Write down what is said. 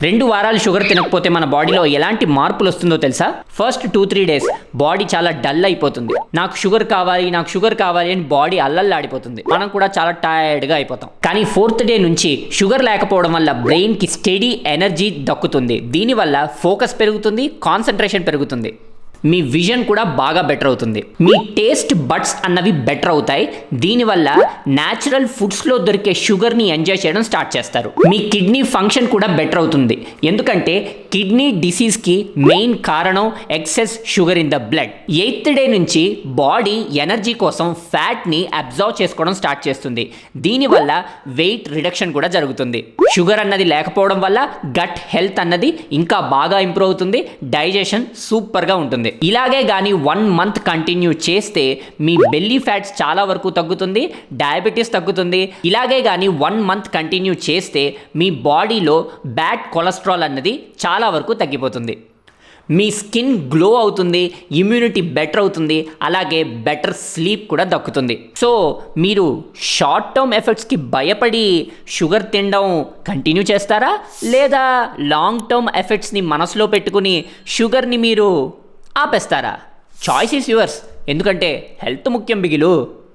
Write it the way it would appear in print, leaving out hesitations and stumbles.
2 వారాలు షుగర్ తినకపోతే మన బాడీలో ఎలాంటి మార్పులు వస్తుందో తెలుసా? ఫస్ట్ 2-3 డేస్ బాడీ చాలా డల్ అయిపోతుంది. నాకు షుగర్ కావాలి అని బాడీ అల్లల్లాడిపోతుంది. మనం కూడా చాలా టైర్డ్గా అయిపోతాం. కానీ 4th డే నుంచి షుగర్ లేకపోవడం వల్ల బ్రెయిన్కి స్టడీ ఎనర్జీ దక్కుతుంది. దీనివల్ల ఫోకస్ పెరుగుతుంది, కాన్సన్ట్రేషన్ పెరుగుతుంది. మీ విజన్ కూడా బాగా బెటర్ అవుతుంది. మీ టేస్ట్ బడ్స్ అన్నవి బెటర్ అవుతాయి. దీనివల్ల న్యాచురల్ ఫుడ్స్లో దొరికే షుగర్ని ఎంజాయ్ చేయడం స్టార్ట్ చేస్తారు. మీ కిడ్నీ ఫంక్షన్ కూడా బెటర్ అవుతుంది. ఎందుకంటే కిడ్నీ డిసీజ్కి మెయిన్ కారణం excess sugar in the blood. 8th day నుంచి బాడీ ఎనర్జీ కోసం ఫ్యాట్ని అబ్జర్వ్ చేసుకోవడం స్టార్ట్ చేస్తుంది. దీనివల్ల వెయిట్ రిడక్షన్ కూడా జరుగుతుంది. షుగర్ అన్నది లేకపోవడం వల్ల గట్ హెల్త్ అన్నది ఇంకా బాగా ఇంప్రూవ్ అవుతుంది. డైజెషన్ సూపర్గా ఉంటుంది. ఇలాగే కానీ 1 మంత్ కంటిన్యూ చేస్తే మీ బెల్లీ ఫ్యాట్స్ చాలా వరకు తగ్గుతుంది, డయాబెటీస్ తగ్గుతుంది. ఇలాగే కానీ 1 మంత్ కంటిన్యూ చేస్తే మీ బాడీలో బ్యాడ్ కొలెస్ట్రాల్ అన్నది చాలా వరకు తగ్గిపోతుంది. మీ స్కిన్ గ్లో అవుతుంది, ఇమ్యూనిటీ బెటర్ అవుతుంది, అలాగే బెటర్ స్లీప్ కూడా దక్కుతుంది. సో మీరు షార్ట్ టర్మ్ ఎఫెక్ట్స్కి భయపడి షుగర్ తినడం కంటిన్యూ చేస్తారా, లేదా లాంగ్ టర్మ్ ఎఫెక్ట్స్ని మనసులో పెట్టుకుని షుగర్ని మీరు ఆపేస్తారా? Choice is yours. ఎందుకంటే హెల్త్ ముఖ్యం బిగిలు.